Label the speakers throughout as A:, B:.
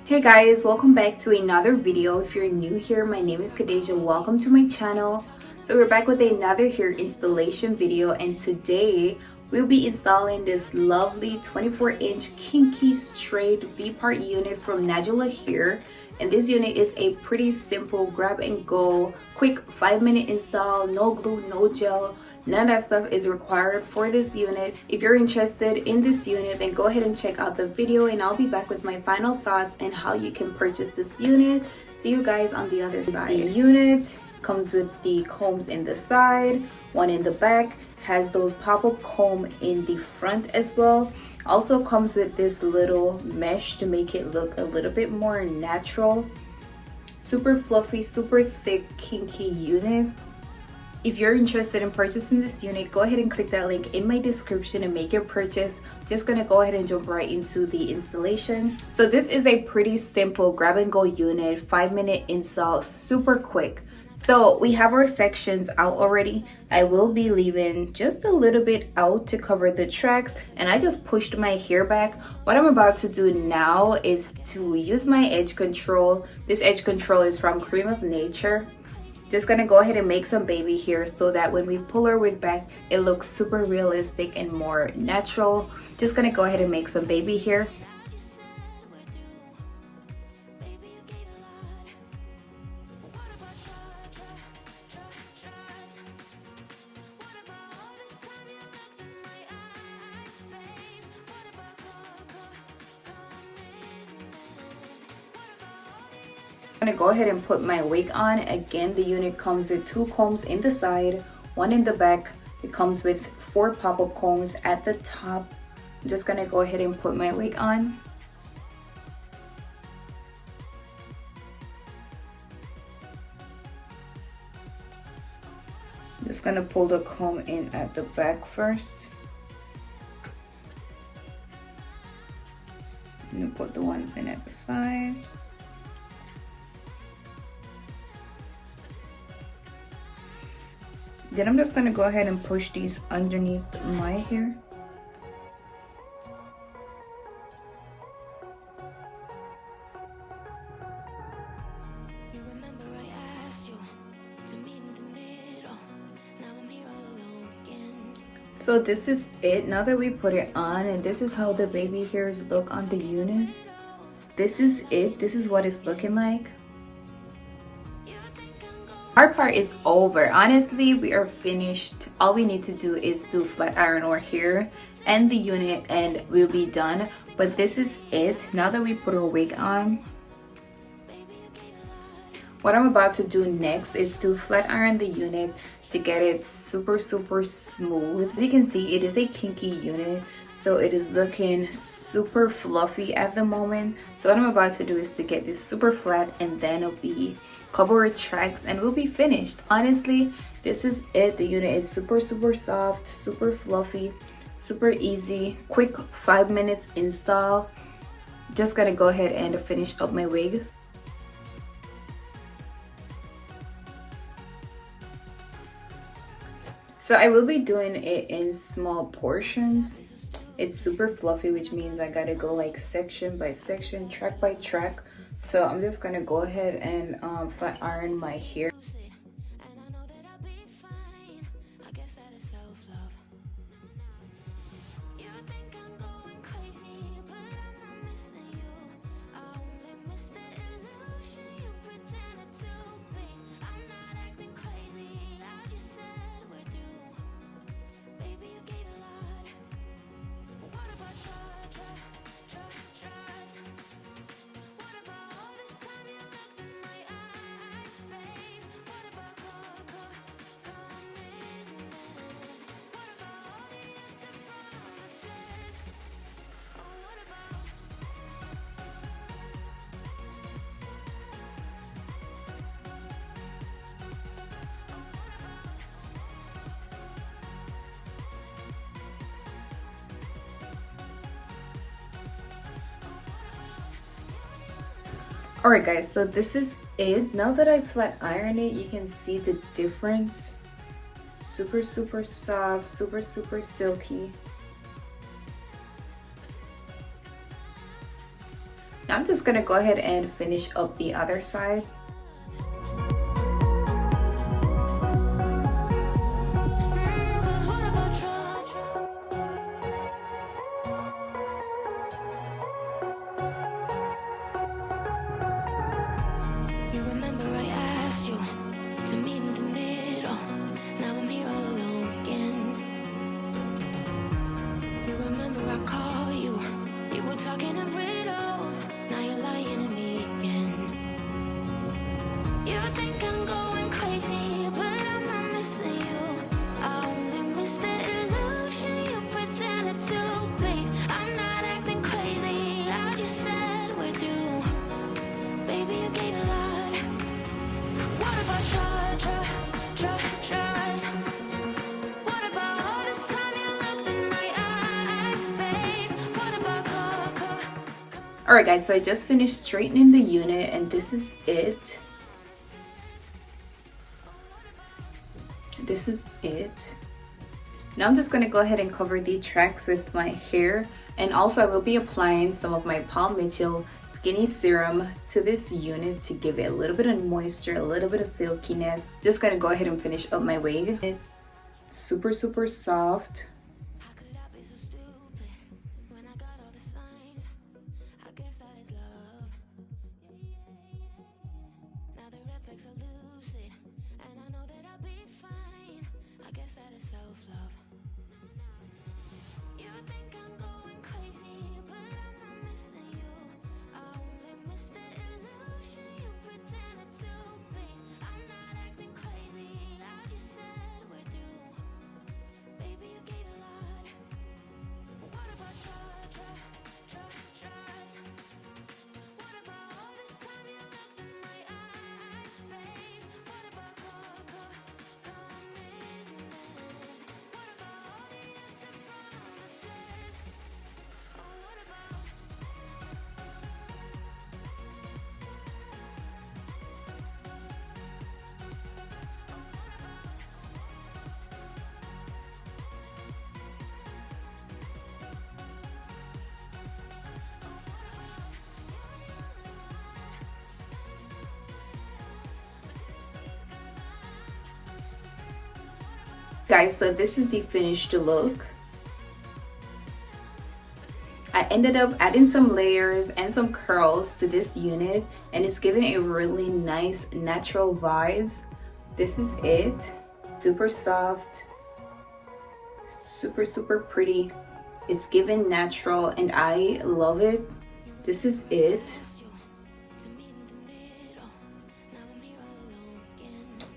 A: Hey guys, welcome back to another video. If you're new here, my name is Khadija. Welcome to my channel. So we're back with another hair installation video, and today we'll be installing this lovely 24-inch kinky straight V-part unit from Nadula here. And this unit is a pretty simple grab and go, quick 5-minute install, no glue, no gel. None of that stuff is required for this unit. If you're interested in this unit, then go ahead and check out the video, and I'll be back with my final thoughts and how you can purchase this unit. See you guys on the other side. The unit comes with the combs in the side, one in the back, has those pop-up comb in the front as well. Also comes with this little mesh to make it look a little bit more natural. Super fluffy, super thick, kinky unit. If you're interested in purchasing this unit, go ahead and click that link in my description and make your purchase. Just gonna go ahead and jump right into the installation. So this is a pretty simple grab and go unit, 5-minute install, super quick. So we have our sections out already. I will be leaving just a little bit out to cover the tracks, and I just pushed my hair back. What I'm about to do now is to use my edge control. This edge control is from Cream of Nature. Just gonna go ahead and make some baby hair so that when we pull our wig back, it looks super realistic and more natural. Just gonna go ahead and make some baby hair. I'm gonna go ahead and put my wig on. Again, the unit comes with 2 combs in the side, 1 in the back. It comes with 4 pop-up combs at the top. I'm just gonna go ahead and put my wig on. I'm just gonna pull the comb in at the back first. I'm gonna put the ones in at the side. Then I'm just gonna go ahead and push these underneath my hair. So this is it now that we put it on, and this is how the baby hairs look on the unit. This is it. This is what it's looking like. Our part is over. Honestly, we are finished. All we need to do is do flat iron our hair and the unit, and we'll be done. But this is it now that we put our wig on. What I'm about to do next is to flat iron the unit to get it super smooth. As you can see, it is a kinky unit, so it is looking super fluffy at the moment. So what I'm about to do is to get this super flat, and then it'll be cover our tracks and we'll be finished. Honestly, this is it. The unit is super soft, super fluffy, super easy, quick 5 minutes install. Just gonna go ahead and finish up my wig. So I will be doing it in small portions. It's super fluffy, which means I gotta go like section by section, track by track. So I'm just gonna go ahead and flat iron my hair. Alright guys, so this is it. Now that I flat iron it, you can see the difference. Super soft, super silky. Now I'm just gonna go ahead and finish up the other side. Alright guys, so I just finished straightening the unit and this is it. This is it. Now I'm just going to go ahead and cover the tracks with my hair, and also I will be applying some of my Palm Mitchell Skinny Serum to this unit to give it a little bit of moisture, a little bit of silkiness. Just going to go ahead and finish up my wig. It's super soft. Guys, so this is the finished look. I ended up adding some layers and some curls to this unit, and it's giving a really nice natural vibes. This is it. Super soft, super pretty. It's giving natural and I love it. This is it.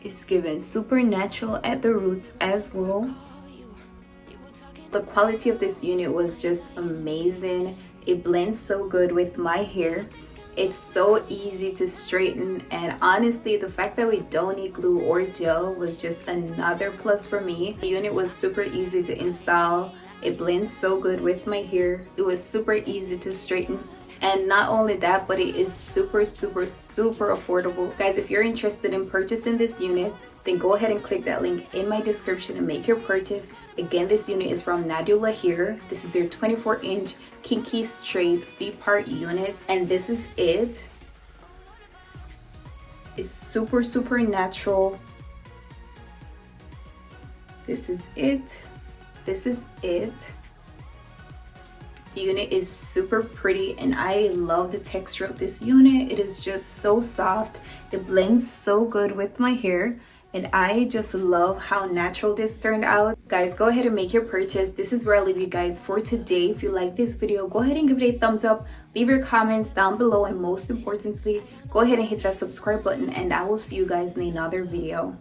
A: It's given super natural at the roots as well. The quality of this unit was just amazing. It blends so good with my hair. It's so easy to straighten, and honestly the fact that we don't need glue or gel was just another plus for me. The unit was super easy to install. It blends so good with my hair. It was super easy to straighten. And not only that, but it is super affordable. Guys, if you're interested in purchasing this unit, then go ahead and click that link in my description and make your purchase. Again, this unit is from Nadula here. This is their 24-inch kinky straight vpart unit, and this is it. It's super natural. This is it. This is it. The unit is super pretty and I love the texture of this unit. It is just so soft. It blends so good with my hair and I just love how natural this turned out. Guys, go ahead and make your purchase. This is where I'll leave you guys for today. If you like this video, go ahead and give it a thumbs up, leave your comments down below, and most importantly, go ahead and hit that subscribe button, and I will see you guys in another video.